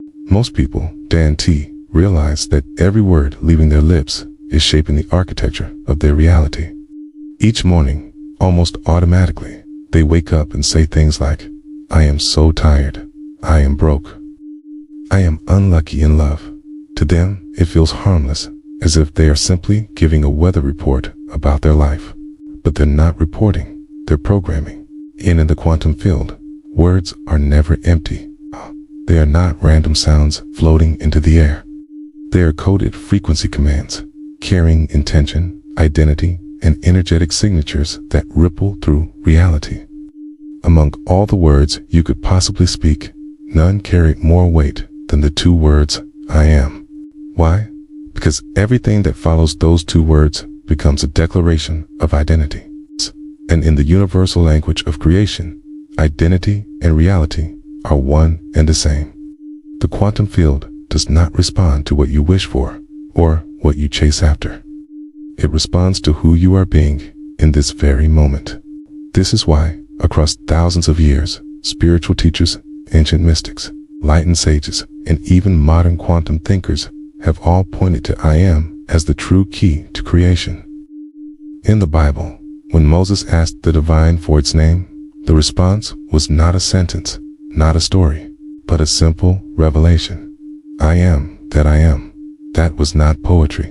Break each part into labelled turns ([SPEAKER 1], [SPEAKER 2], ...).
[SPEAKER 1] Most people, Dan T., realize that every word leaving their lips is shaping the architecture of their reality. Each morning, almost automatically, they wake up and say things like, "I am so tired. I am broke. I am unlucky in love." To them, it feels harmless, as if they are simply giving a weather report about their life. But they're not reporting, they're programming. And in the quantum field, words are never empty. They are not random sounds floating into the air. They are coded frequency commands, carrying intention, identity, and energetic signatures that ripple through reality. Among all the words you could possibly speak, none carry more weight than the two words, "I am." Why? Because everything that follows those two words becomes a declaration of identity. And in the universal language of creation, identity and reality are one and the same. The quantum field does not respond to what you wish for or what you chase after. It responds to who you are being in this very moment. This is why, across thousands of years, spiritual teachers, ancient mystics, enlightened sages, and even modern quantum thinkers have all pointed to I am as the true key to creation. In the Bible, when Moses asked the divine for its name, the response was not a sentence, not a story, but a simple revelation. I am that I am. That was not poetry.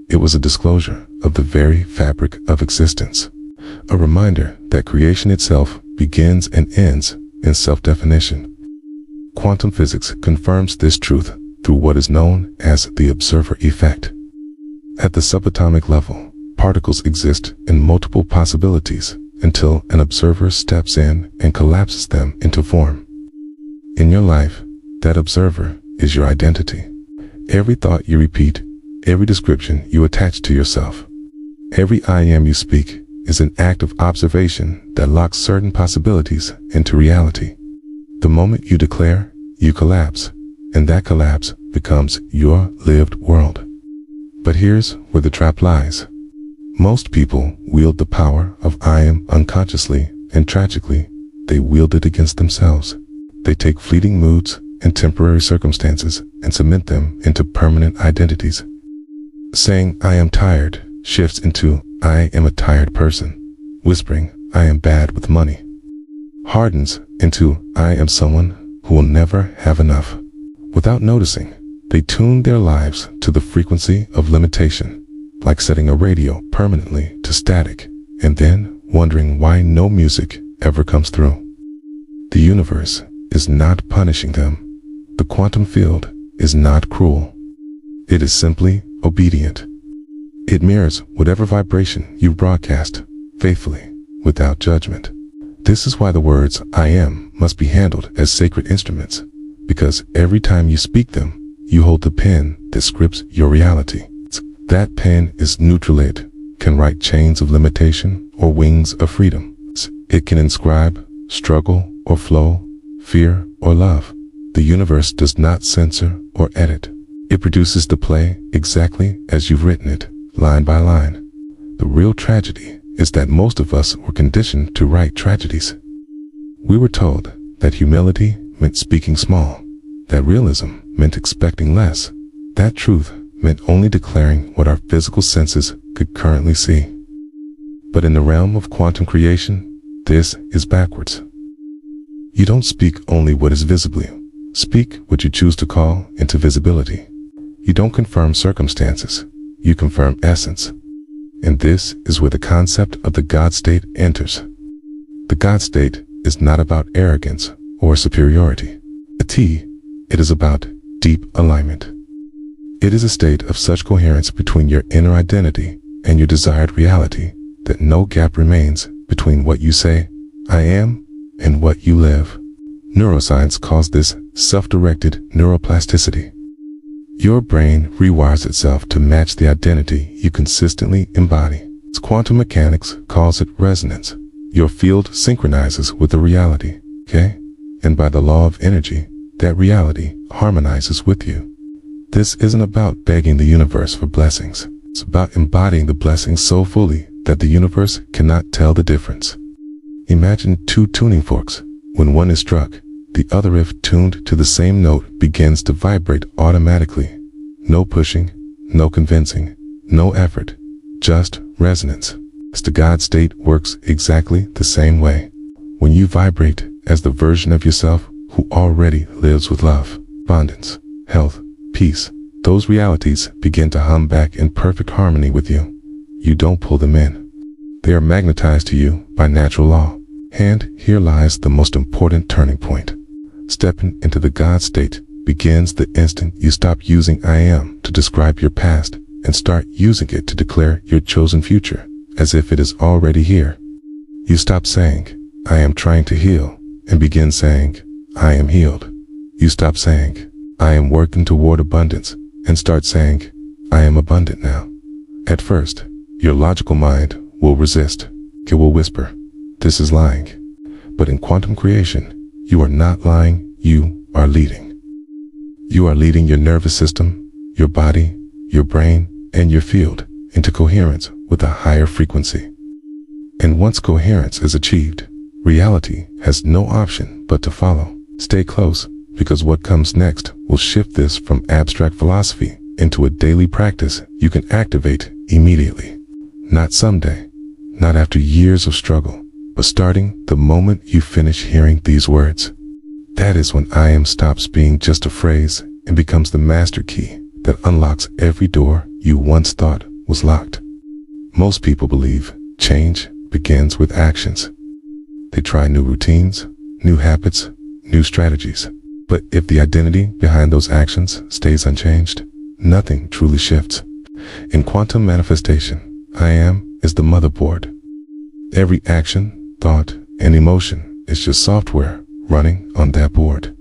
[SPEAKER 1] It was a disclosure of the very fabric of existence, a reminder that creation itself begins and ends in self-definition. Quantum physics confirms this truth through what is known as the observer effect. At the subatomic level, particles exist in multiple possibilities until an observer steps in and collapses them into form. In your life, that observer is your identity. Every thought you repeat, every description you attach to yourself, every I am you speak is an act of observation that locks certain possibilities into reality. The moment you declare, you collapse, and that collapse becomes your lived world. But here's where the trap lies. Most people wield the power of I am unconsciously, and tragically, they wield it against themselves. They take fleeting moods and temporary circumstances and cement them into permanent identities. Saying I am tired shifts into I am a tired person. Whispering I am bad with money hardens into I am someone who will never have enough. Without noticing, they tune their lives to the frequency of limitation, like setting a radio permanently to static and then wondering why no music ever comes through. The universe is not punishing them. The quantum field is not cruel. It is simply obedient. It mirrors whatever vibration you broadcast faithfully, without judgment. This is why the words I am must be handled as sacred instruments, because every time you speak them, you hold the pen that scripts your reality. That pen is neutral-lit, can write chains of limitation or wings of freedom. It can inscribe struggle or flow, fear or love. The universe does not censor or edit. It produces the play exactly as you've written it, line by line. The real tragedy is that most of us were conditioned to write tragedies. We were told that humility meant speaking small, that realism meant expecting less, that truth meant only declaring what our physical senses could currently see. But in the realm of quantum creation, this is backwards. You don't speak only what is visibly. Speak what you choose to call into visibility. You don't confirm circumstances, you confirm essence. And this is where the concept of the God state enters. The God state is not about arrogance or superiority. It is about deep alignment. It is a state of such coherence between your inner identity and your desired reality that no gap remains between what you say, I am, and what you live. Neuroscience calls this self-directed neuroplasticity. Your brain rewires itself to match the identity you consistently embody. Quantum mechanics calls it resonance. Your field synchronizes with the reality, okay? And by the law of energy, that reality harmonizes with you. This isn't about begging the universe for blessings. It's about embodying the blessings so fully that the universe cannot tell the difference. Imagine two tuning forks. When one is struck, The other, if tuned to the same note, begins to vibrate automatically. No pushing, no convincing, no effort, just resonance. The God state works exactly the same way. When you vibrate as the version of yourself who already lives with love, abundance, health, peace, those realities begin to hum back in perfect harmony with you. You don't pull them in. They are magnetized to you by natural law. And here lies the most important turning point. Stepping into the God state begins the instant you stop using I am to describe your past and start using it to declare your chosen future, as if it is already here. You stop saying, I am trying to heal, and begin saying, I am healed. You stop saying, I am working toward abundance, and start saying, I am abundant now. At first, your logical mind will resist. It will whisper, this is lying. But in quantum creation, you are not lying, you are leading. You are leading your nervous system, your body, your brain, and your field into coherence with a higher frequency. And once coherence is achieved, reality has no option but to follow. Stay close, because what comes next will shift this from abstract philosophy into a daily practice you can activate immediately. Not someday, not after years of struggle, but starting the moment you finish hearing these words. That is when I am stops being just a phrase and becomes the master key that unlocks every door you once thought was locked. Most people believe change begins with actions. They try new routines, new habits, new strategies. But if the identity behind those actions stays unchanged, nothing truly shifts. In quantum manifestation, I am is the motherboard. Every action, thought, and emotion is just software running on that board.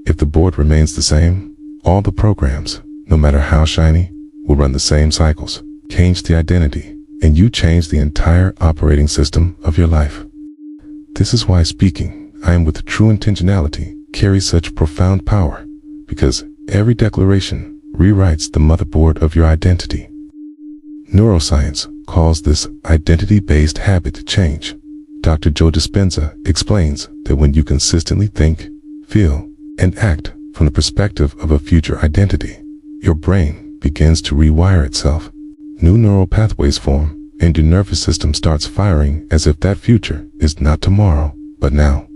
[SPEAKER 1] If the board remains the same, all the programs, no matter how shiny, will run the same cycles. Change the identity, and you change the entire operating system of your life. This is why speaking, I am with true intentionality, carries such profound power, because every declaration rewrites the motherboard of your identity. Neuroscience calls this identity-based habit change. Dr. Joe Dispenza explains that when you consistently think, feel, and act from the perspective of a future identity, your brain begins to rewire itself. New neural pathways form, and your nervous system starts firing as if that future is not tomorrow, but now.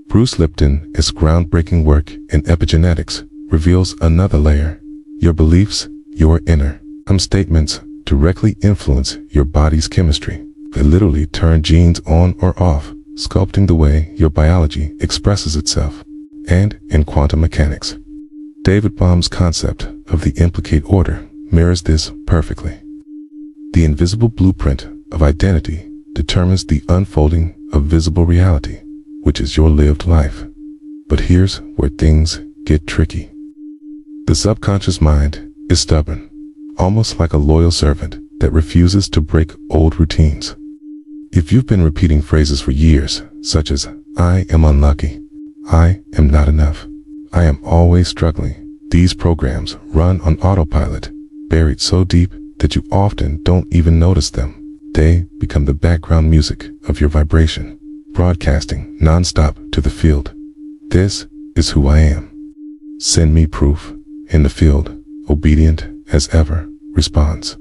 [SPEAKER 1] Bruce Lipton's groundbreaking work in epigenetics reveals another layer. Your beliefs, your inner statements, directly influence your body's chemistry. They literally turn genes on or off, sculpting the way your biology expresses itself. And in quantum mechanics, David Bohm's concept of the implicate order mirrors this perfectly. The invisible blueprint of identity determines the unfolding of visible reality, which is your lived life. But here's where things get tricky. The subconscious mind is stubborn, almost like a loyal servant that refuses to break old routines. If you've been repeating phrases for years, such as, I am unlucky, I am not enough, I am always struggling, these programs run on autopilot, buried so deep that you often don't even notice them. They become the background music of your vibration, broadcasting nonstop to the field. This is who I am. Send me proof. In the field, obedient as ever, responds.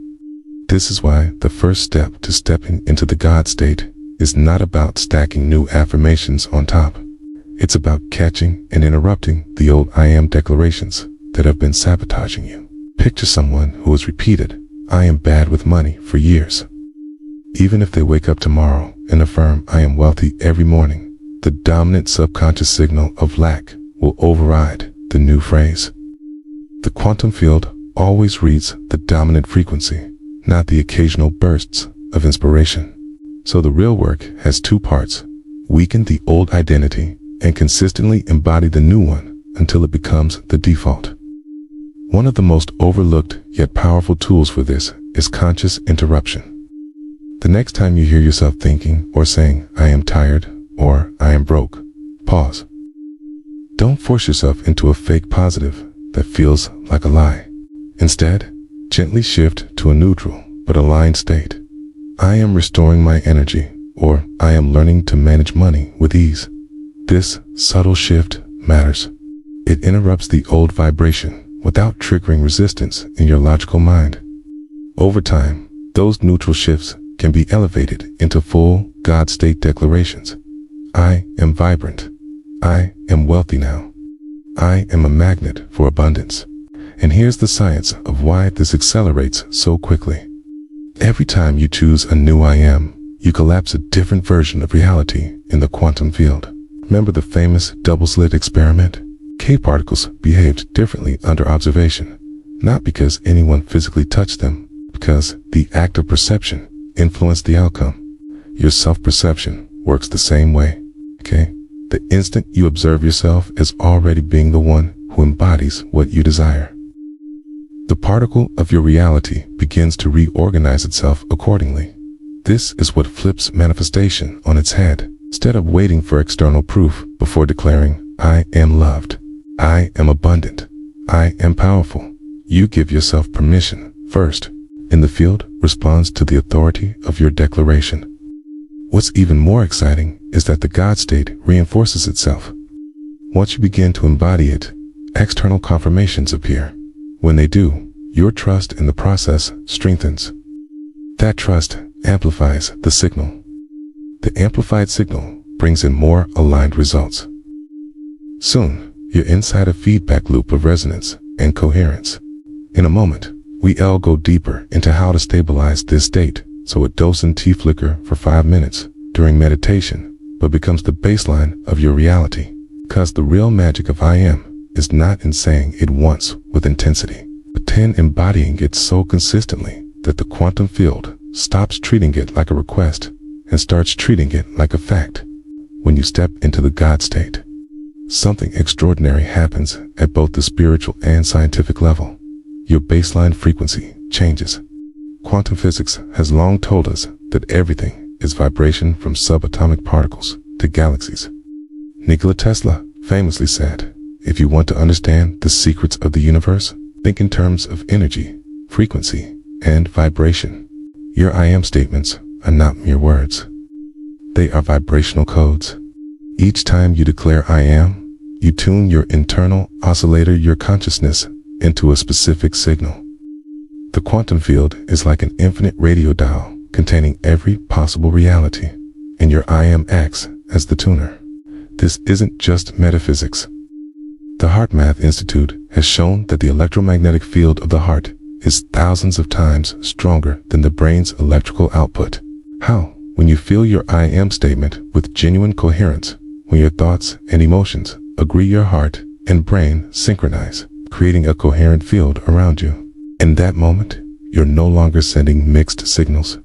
[SPEAKER 1] This is why the first step to stepping into the God state is not about stacking new affirmations on top. It's about catching and interrupting the old I am declarations that have been sabotaging you. Picture someone who has repeated, I am bad with money for years. Even if they wake up tomorrow and affirm I am wealthy every morning, the dominant subconscious signal of lack will override the new phrase. The quantum field always reads the dominant frequency, not the occasional bursts of inspiration. So the real work has two parts: weaken the old identity and consistently embody the new one until it becomes the default. One of the most overlooked yet powerful tools for this is conscious interruption. The next time you hear yourself thinking or saying, I am tired or I am broke, pause. Don't force yourself into a fake positive that feels like a lie. Instead, gently shift to a neutral but aligned state. I am restoring my energy, or I am learning to manage money with ease. This subtle shift matters. It interrupts the old vibration without triggering resistance in your logical mind. Over time, those neutral shifts can be elevated into full God state declarations. I am vibrant. I am wealthy now. I am a magnet for abundance. And here's the science of why this accelerates so quickly. Every time you choose a new I am, you collapse a different version of reality in the quantum field. Remember the famous double-slit experiment? K-particles behaved differently under observation, not because anyone physically touched them, because the act of perception influenced the outcome. Your self-perception works the same way, okay? The instant you observe yourself as already being the one who embodies what you desire, the particle of your reality begins to reorganize itself accordingly. This is what flips manifestation on its head. Instead of waiting for external proof before declaring, I am loved, I am abundant, I am powerful, you give yourself permission first, and the field responds to the authority of your declaration. What's even more exciting is that the God state reinforces itself. Once you begin to embody it, external confirmations appear. When they do, your trust in the process strengthens. That trust amplifies the signal. The amplified signal brings in more aligned results. Soon, you're inside a feedback loop of resonance and coherence. In a moment, we'll go deeper into how to stabilize this state so it doesn't flicker for 5 minutes during meditation, but becomes the baseline of your reality. Because the real magic of I am is not in saying it once with intensity, but in embodying it so consistently that the quantum field stops treating it like a request and starts treating it like a fact. When you step into the God state, something extraordinary happens at both the spiritual and scientific level. Your baseline frequency changes. Quantum physics has long told us that everything is vibration, from subatomic particles to galaxies. Nikola Tesla famously said, if you want to understand the secrets of the universe, think in terms of energy, frequency, and vibration. Your I am statements are not mere words. They are vibrational codes. Each time you declare I am, you tune your internal oscillator, your consciousness, into a specific signal. The quantum field is like an infinite radio dial containing every possible reality, and your I am acts as the tuner. This isn't just metaphysics. The HeartMath Institute has shown that the electromagnetic field of the heart is thousands of times stronger than the brain's electrical output. How? When you feel your I am statement with genuine coherence, when your thoughts and emotions agree, your heart and brain synchronize, creating a coherent field around you. In that moment, you're no longer sending mixed signals.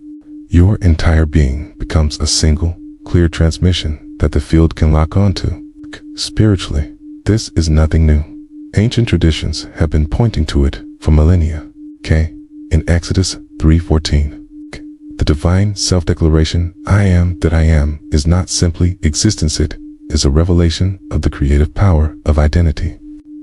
[SPEAKER 1] Your entire being becomes a single, clear transmission that the field can lock onto. Spiritually, this is nothing new. Ancient traditions have been pointing to it for millennia. In Exodus 3:14, the divine self-declaration, I am that I am, is not simply existence, it is a revelation of the creative power of identity.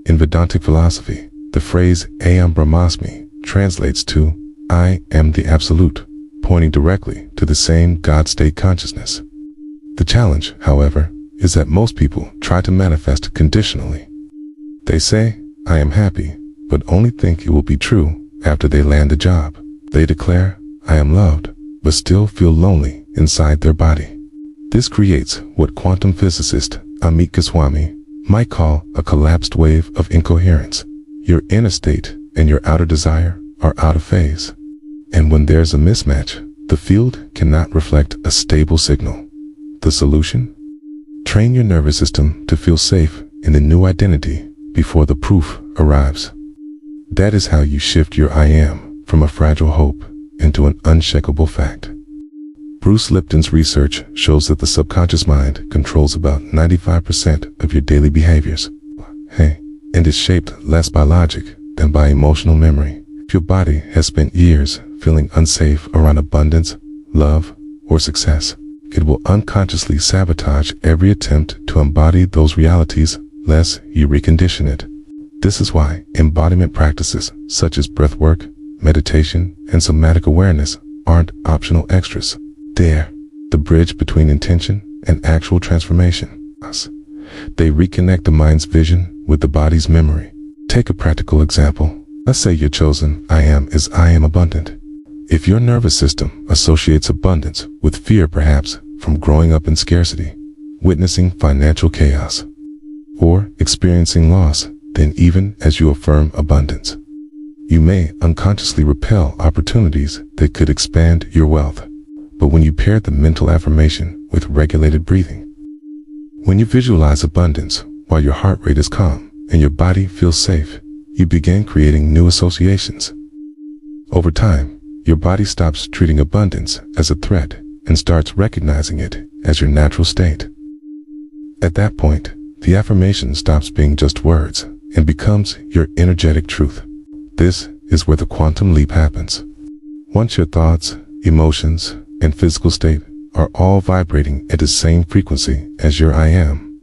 [SPEAKER 1] In Vedantic philosophy, the phrase Aham Brahmasmi translates to I am the Absolute, pointing directly to the same God state consciousness. The challenge, however, is that most people try to manifest conditionally. They say, I am happy, but only think it will be true after they land a job. They declare, I am loved, but still feel lonely inside their body. This creates what quantum physicist Amit Goswami might call a collapsed wave of incoherence. Your inner state and your outer desire are out of phase. And when there's a mismatch, the field cannot reflect a stable signal. The solution? Train your nervous system to feel safe in the new identity before the proof arrives. That is how you shift your I am from a fragile hope into an unshakable fact. Bruce Lipton's research shows that the subconscious mind controls about 95% of your daily behaviors. And is shaped less by logic than by emotional memory. If your body has spent years feeling unsafe around abundance, love, or success, it will unconsciously sabotage every attempt to embody those realities lest you recondition it. This is why embodiment practices such as breathwork, meditation, and somatic awareness aren't optional extras. They're the bridge between intention and actual transformation. They reconnect the mind's vision with the body's memory. Take a practical example. Let's say your chosen I am is I am abundant. If your nervous system associates abundance with fear, perhaps from growing up in scarcity, witnessing financial chaos, or experiencing loss, then even as you affirm abundance, you may unconsciously repel opportunities that could expand your wealth. But when you pair the mental affirmation with regulated breathing, when you visualize abundance while your heart rate is calm and your body feels safe, you begin creating new associations. Over time, your body stops treating abundance as a threat and starts recognizing it as your natural state. At that point, the affirmation stops being just words and becomes your energetic truth. This is where the quantum leap happens. Once your thoughts, emotions, and physical state are all vibrating at the same frequency as your I am,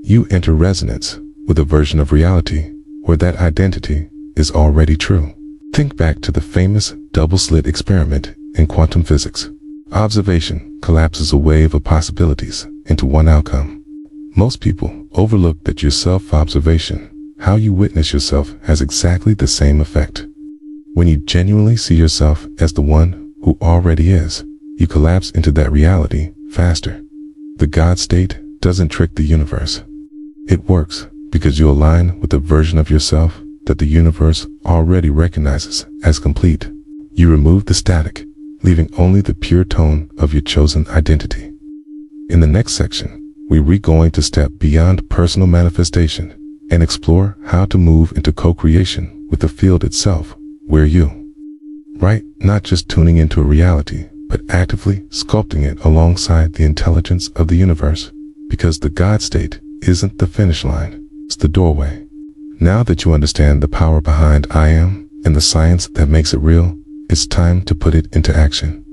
[SPEAKER 1] you enter resonance with a version of reality where that identity is already true. Think back to the famous double-slit experiment in quantum physics. Observation collapses a wave of possibilities into one outcome. Most people overlook that your self-observation, how you witness yourself, has exactly the same effect. When you genuinely see yourself as the one who already is, you collapse into that reality faster. The God state doesn't trick the universe. It works because you align with the version of yourself that the universe already recognizes as complete. You remove the static, leaving only the pure tone of your chosen identity. In the next section, we're going to step beyond personal manifestation and explore how to move into co-creation with the field itself, where you, right, not just tuning into a reality, but actively sculpting it alongside the intelligence of the universe, because the God state isn't the finish line, it's the doorway. Now that you understand the power behind I am and the science that makes it real, it's time to put it into action.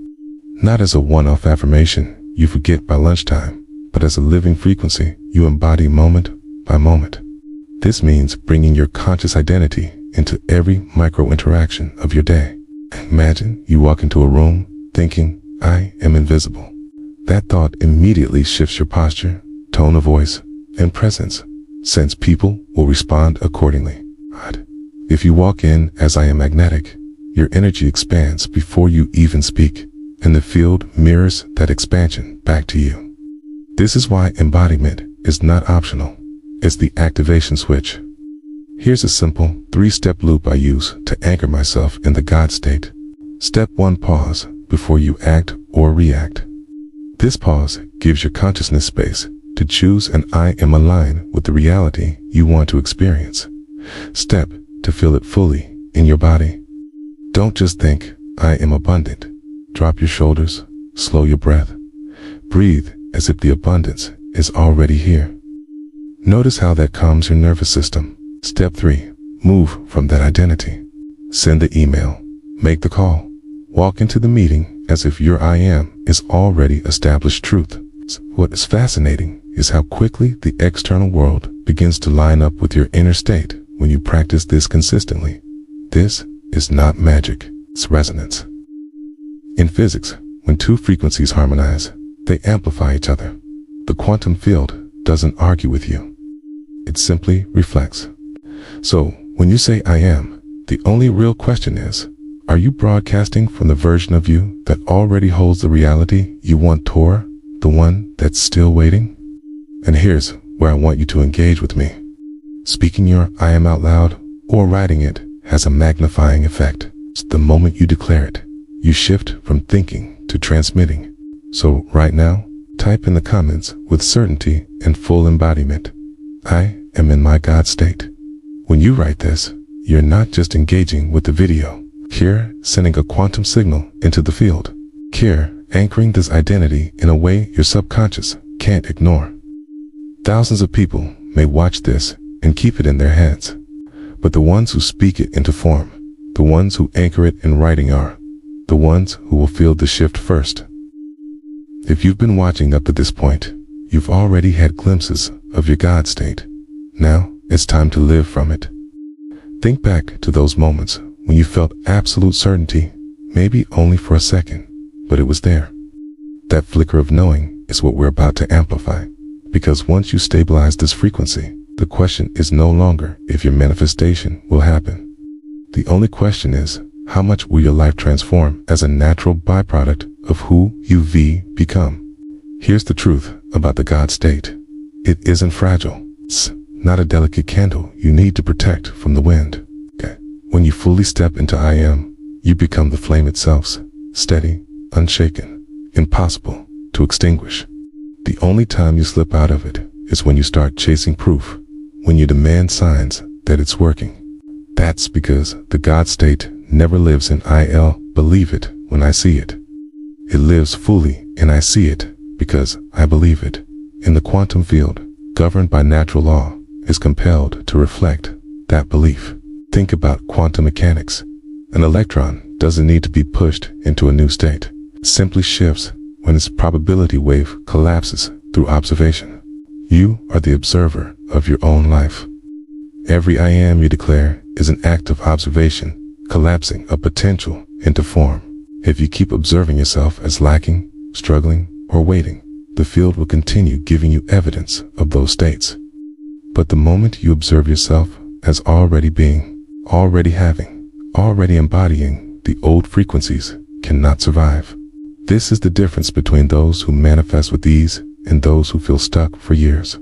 [SPEAKER 1] Not as a one-off affirmation you forget by lunchtime, but as a living frequency you embody moment by moment. This means bringing your conscious identity into every micro-interaction of your day. Imagine you walk into a room thinking, I am invisible. That thought immediately shifts your posture, tone of voice, and presence, since people will respond accordingly. If you walk in as I am magnetic, your energy expands before you even speak, and the field mirrors that expansion back to you. This is why embodiment is not optional. It's the activation switch. Here's a simple 3-step loop I use to anchor myself in the God state. Step 1, pause before you act or react. This pause gives your consciousness space to choose an I am aligned with the reality you want to experience. Step 2, feel it fully in your body. Don't just think, I am abundant. Drop your shoulders, slow your breath. Breathe as if the abundance is already here. Notice how that calms your nervous system. Step 3, move from that identity. Send the email, make the call, walk into the meeting as if your I am is already established truth. What is fascinating is how quickly the external world begins to line up with your inner state when you practice this consistently. This is not magic, it's resonance. In physics, when two frequencies harmonize, they amplify each other. The quantum field doesn't argue with you. It simply reflects. So, when you say I am, the only real question is, are you broadcasting from the version of you that already holds the reality you want, toward the one that's still waiting? And here's where I want you to engage with me. Speaking your I am out loud or writing it has a magnifying effect. The moment you declare it, you shift from thinking to transmitting. So right now, type in the comments with certainty and full embodiment, I am in my God state. When you write this, you're not just engaging with the video. You're sending a quantum signal into the field. You're anchoring this identity in a way your subconscious can't ignore. Thousands of people may watch this and keep it in their heads, but the ones who speak it into form, the ones who anchor it in writing, are the ones who will feel the shift first. If you've been watching up to this point, you've already had glimpses of your God state. Now it's time to live from it. Think back to those moments when you felt absolute certainty, maybe only for a second, but it was there. That flicker of knowing is what we're about to amplify. Because once you stabilize this frequency, the question is no longer if your manifestation will happen. The only question is, how much will your life transform as a natural byproduct of who you become? Here's the truth about the God state. It isn't fragile. It's not a delicate candle you need to protect from the wind. Okay. When you fully step into I am, you become the flame itself, steady, unshaken, impossible to extinguish. The only time you slip out of it is when you start chasing proof, when you demand signs that it's working. That's because the God state never lives in I'll believe it when I see it. It lives fully in I see it because I believe it. In the quantum field, governed by natural law, is compelled to reflect that belief. Think about quantum mechanics. An electron doesn't need to be pushed into a new state. It simply shifts when its probability wave collapses through observation. You are the observer of your own life. Every I am you declare is an act of observation, collapsing a potential into form. If you keep observing yourself as lacking, struggling, or waiting, the field will continue giving you evidence of those states. But the moment you observe yourself as already being, already having, already embodying, the old frequencies cannot survive. This is the difference between those who manifest with ease and those who feel stuck for years.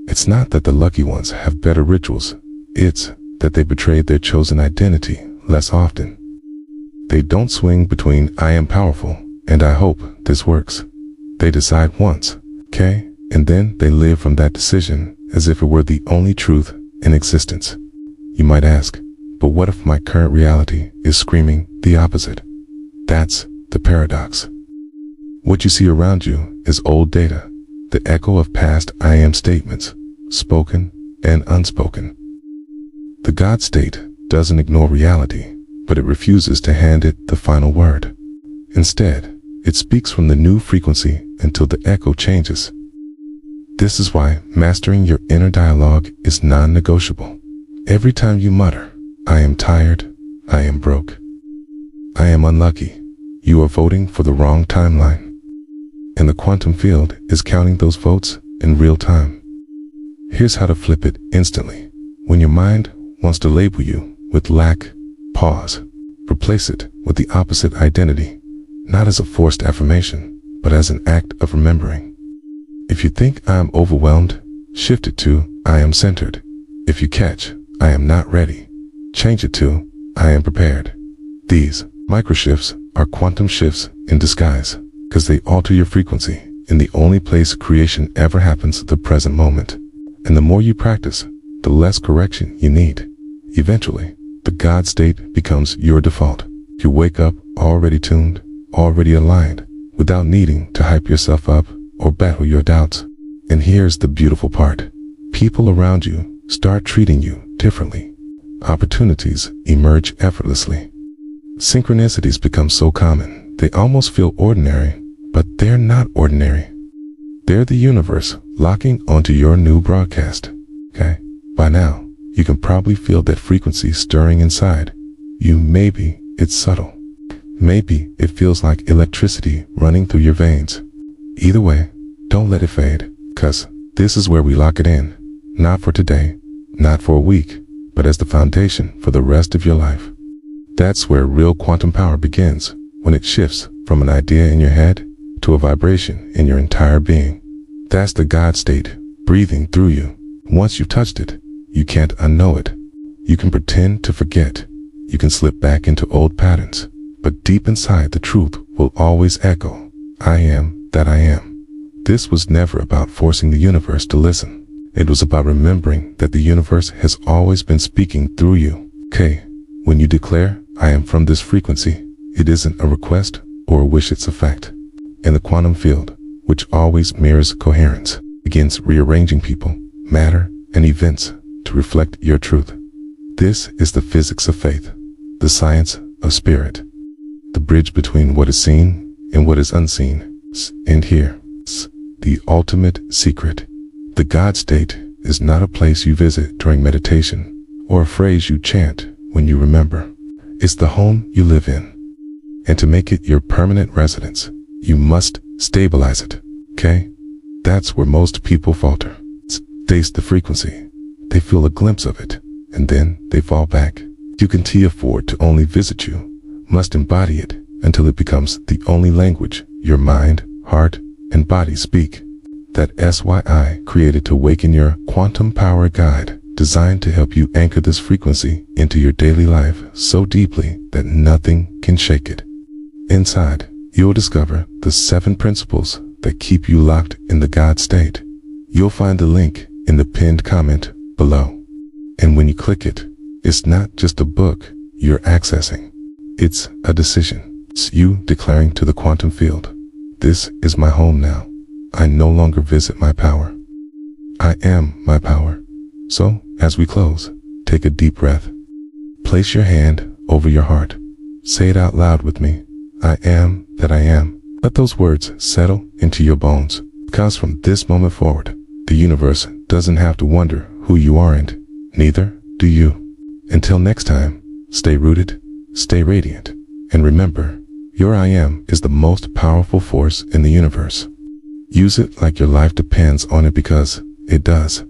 [SPEAKER 1] It's not that the lucky ones have better rituals, it's that they betrayed their chosen identity less often. They don't swing between I am powerful and I hope this works. They decide once, okay, and then they live from that decision as if it were the only truth in existence. You might ask, but what if my current reality is screaming the opposite? That's the paradox. What you see around you is old data, the echo of past I am statements, spoken and unspoken. The God state doesn't ignore reality, but it refuses to hand it the final word. Instead, it speaks from the new frequency until the echo changes. This is why mastering your inner dialogue is non-negotiable. Every time you mutter, I am tired, I am broke, I am unlucky, you are voting for the wrong timeline. And the quantum field is counting those votes in real time. Here's how to flip it instantly. When your mind wants to label you with lack, pause. Replace it with the opposite identity, not as a forced affirmation, but as an act of remembering. If you think I am overwhelmed, shift it to I am centered. If you catch I am not ready, change it to I am prepared. These micro shifts are quantum shifts in disguise, because they alter your frequency in the only place creation ever happens, the present moment. And the more you practice, the less correction you need. Eventually, the God state becomes your default. You wake up already tuned, already aligned, without needing to hype yourself up or battle your doubts. And here's the beautiful part. People around you start treating you differently. Opportunities emerge effortlessly. Synchronicities become so common, they almost feel ordinary, but they're not ordinary. They're the universe locking onto your new broadcast. Okay? By now, you can probably feel that frequency stirring inside you. Maybe it's subtle. Maybe it feels like electricity running through your veins. Either way, don't let it fade, cause this is where we lock it in. Not for today, not for a week, but as the foundation for the rest of your life. That's where real quantum power begins, when it shifts from an idea in your head to a vibration in your entire being. That's the God state breathing through you. Once you've touched it, you can't unknow it. You can pretend to forget. You can slip back into old patterns. But deep inside, the truth will always echo. I am that I am. This was never about forcing the universe to listen. It was about remembering that the universe has always been speaking through you. Okay, when you declare, I am from this frequency, it isn't a request or a wish, it's a fact. And the quantum field, which always mirrors coherence, begins rearranging people, matter, and events to reflect your truth. This is the physics of faith, the science of spirit, the bridge between what is seen and what is unseen. And here, the ultimate secret. The God state is not a place you visit during meditation or a phrase you chant when you remember. It's the home you live in. And to make it your permanent residence, you must stabilize it, okay? That's where most people falter. Taste the frequency. They feel a glimpse of it, and then they fall back. You can't afford to only visit you, must embody it until it becomes the only language your mind, heart, and body speak. That SYI created to awaken your quantum power guide, designed to help you anchor this frequency into your daily life so deeply that nothing can shake it. Inside, you'll discover the 7 principles that keep you locked in the God state. You'll find the link in the pinned comment below. And when you click it, it's not just a book you're accessing. It's a decision. It's you declaring to the quantum field, this is my home now. I no longer visit my power. I am my power. So, as we close, take a deep breath. Place your hand over your heart. Say it out loud with me. I am that I am. Let those words settle into your bones. Because from this moment forward, the universe doesn't have to wonder who you aren't. Neither do you. Until next time, stay rooted, stay radiant, and remember, your I am is the most powerful force in the universe. Use it like your life depends on it, because it does.